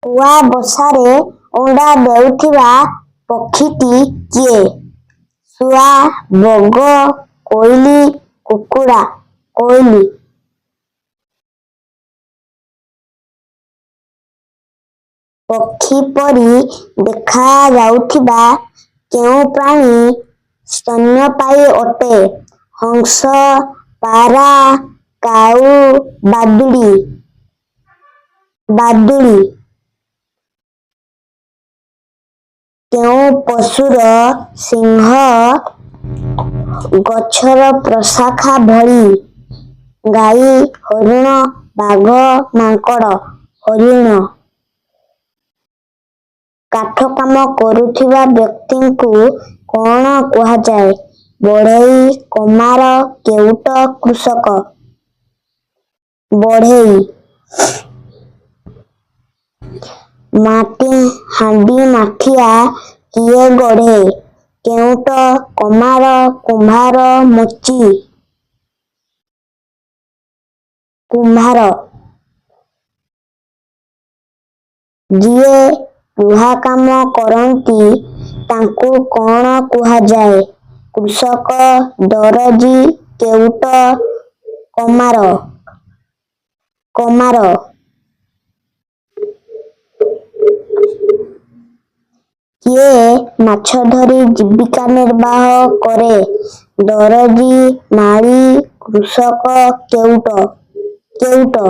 କୁଆ ବସାରେ ଅଣ୍ଡା ଦେଉଥିବା ପକ୍ଷୀଟି କିଏ? ଶୁଆ, ବଗ, କୋଇଲି, କୁକୁଡ଼ା। କୋଇଲି। ପକ୍ଷୀ ପରି ଦେଖାଯାଉଥିବା କେଉଁ ପ୍ରାଣୀ ସ୍ତନ୍ୟପାୟୀ ଅଟେ? ହଂସ, ପାରା, କାଉ, ବାଦୁଡ଼ି। ବାଦୁଡ଼ି। କେଉଁ ପଶୁର ଶିଙ୍ଗ ଗଛର ପ୍ରଶାଖା ଭଳି? ଗାଈ, ହରିଣ, ବାଘ, ମାଙ୍କଡ଼। ହରିଣ। କାଠ କାମ କରୁଥିବା ବ୍ୟକ୍ତିଙ୍କୁ କ'ଣ କୁହାଯାଏ? ବଢ଼େଇ, କମାର, କେଉଟ, କୃଷକ। ବଢ଼େଇ। ମାଟି ହାଣ୍ଡି ମାଠିଆ କିଏ ଗଢ଼େ? କେଉଟ, କମାର, କୁମ୍ଭାର, ମୋଚି। କୁମ୍ଭାର। ଯିଏ ଲୁହା କାମ କରନ୍ତି ତାଙ୍କୁ କ'ଣ କୁହାଯାଏ? କୃଷକ, ଦରଜି, କେଉଟ, କମାର। କମାର। କିଏ ମାଛ ଧରି ଜୀବିକା ନିର୍ବାହ କରେ? ଦରଜି, ମାଳି, କୃଷକ, କେଉଟ। କେଉଟ।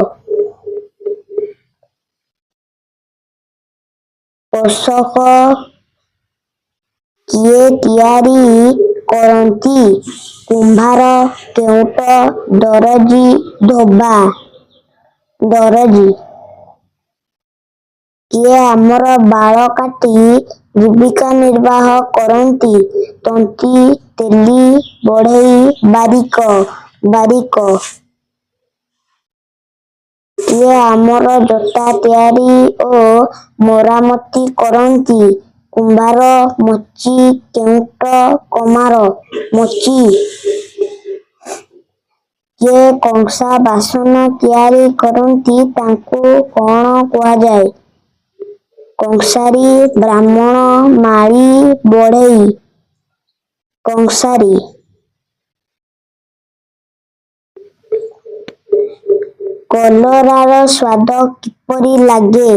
ପୋଷକ କିଏ ତିଆରି କରନ୍ତି? କୁମ୍ଭାର, କେଉଟ, ଦରଜି, ଧୋବା। ଦରଜି। କିଏ ଆମର ବାଳ କାଟି ଜୀବିକା ନିର୍ବାହ କରନ୍ତି? ତନ୍ତୀ, ତେଲୀ, ବଢ଼େଇ, ବାରିକ। ବାରିକ। କିଏ ଆମର ଜୋତା ତିଆରି ଓ ମରାମତି କରନ୍ତି? କୁମ୍ଭାର, ମୋଚି, କେଉଟ, କମାର। ମୋଚି। କିଏ କଂସା ବାସନ ତିଆରି କରନ୍ତି ତାଙ୍କୁ କ'ଣ କୁହାଯାଏ? କଂସାରି, ବ୍ରାହ୍ମଣ, ମାଳି, ବଢ଼େଇ। କଂସାରି। କଲରାର ସ୍ୱାଦ କିପରି ଲାଗେ?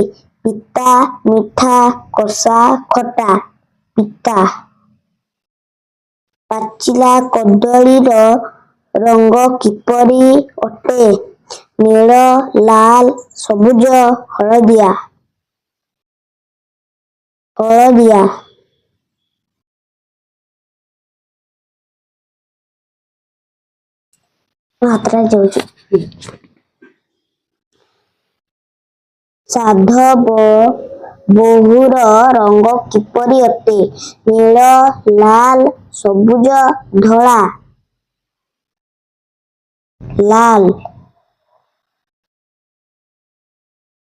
ପିତା, ମିଠା, କଷା, ଖଟା। ପିତା। ପାଚିଲା କଦଳୀର ରଙ୍ଗ କିପରି ଅଟେ? ନୀଳ, ଲାଲ, ସବୁଜ, ହଳଦିଆ। ହଳଦିଆ। ସାଧବ ବୋହୂର ରଙ୍ଗ କିପରି ଅଟେ? ନୀଳ, ଲାଲ, ସବୁଜ, ଧଳା। ଲାଲ।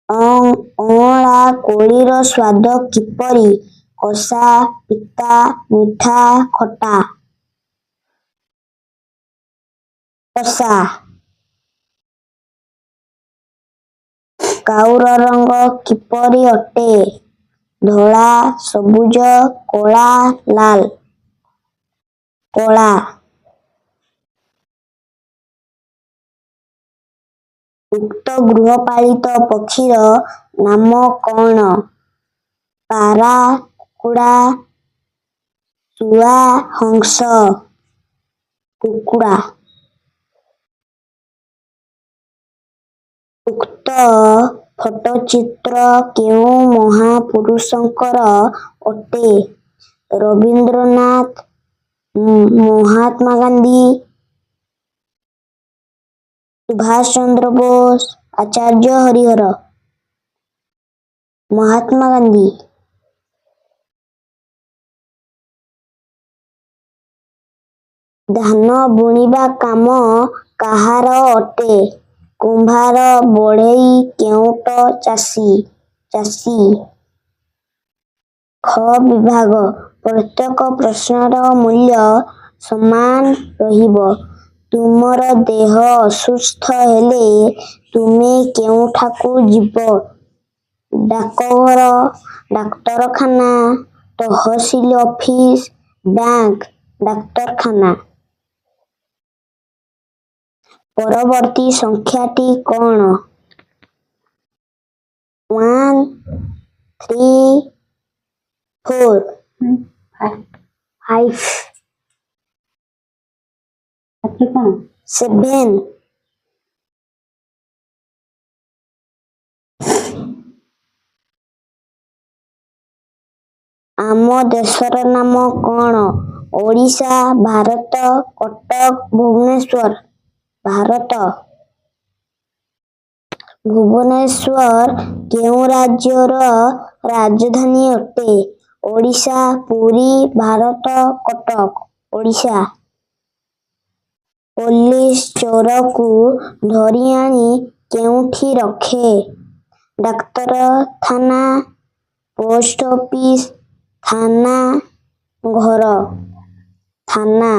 ଅଁଳା କୋଳିର ସ୍ୱାଦ କିପରି? କଷା, ପିତା, ମିଠା, ଖଟା। କଷା। କାଉର ରଙ୍ଗ କିପରି ଅଟେ? ଧଳା, ସବୁଜ, କଳା, ଲାଲ। କଳା। ଉକ୍ତ ଗୃହପାଳିତ ପକ୍ଷୀର ନାମ କ'ଣ? ପାରା, କୁକୁଡ଼ା, ଶୁଆ, ହଂସ। କୁକୁଡ଼ା। ଉକ୍ତ ଫଟୋଚିତ୍ର କେଉଁ ମହାପୁରୁଷଙ୍କର ଅଟେ? ରବୀନ୍ଦ୍ରନାଥ, ମହାତ୍ମା ଗାନ୍ଧୀ, ସୁଭାଷ ଚନ୍ଦ୍ର ବୋଷ, ଆଚାର୍ଯ୍ୟ ହରିହର। ମହାତ୍ମା ଗାନ୍ଧୀ। ଧାନ ବୁଣିବା କାମ କାହାର ଅଟେ? କୁମ୍ଭାର, ବଢ଼େଇ, କେଉଟ, ଚାଷୀ। ଚାଷୀ। ଖ ବିଭାଗ ପ୍ରତ୍ୟେକ ପ୍ରଶ୍ନର ମୂଲ୍ୟ ସମାନ ରହିବ। ତୁମର ଦେହ ଅସୁସ୍ଥ ହେଲେ ତୁମେ କେଉଁଠାକୁ ଯିବ? ଡାକଘର, ଡାକ୍ତରଖାନା, ତହସିଲ ଅଫିସ, ବ୍ୟାଙ୍କ, ଡାକ୍ତରଖାନା। ପରବର୍ତ୍ତୀ ସଂଖ୍ୟାଟି କ'ଣ? 1 3 4 5 7। ଆମ ଦେଶର ନାମ କ'ଣ? ଓଡ଼ିଶା, ଭାରତ, କଟକ, ଭୁବନେଶ୍ୱର। ଭାରତ। ଭୁବନେଶ୍ୱର କେଉଁ ରାଜ୍ୟର ରାଜଧାନୀ ଅଟେ? ଓଡ଼ିଶା, ପୁରୀ, ଭାରତ, କଟକ। ଓଡ଼ିଶା। ପୋଲିସ ଚୋରକୁ ଧରିଆଣି କେଉଁଠି ରଖେ? ଡାକ୍ତରଖାନା, ପୋଷ୍ଟ ଅଫିସ, ଥାନା, ଘର। ଥାନା।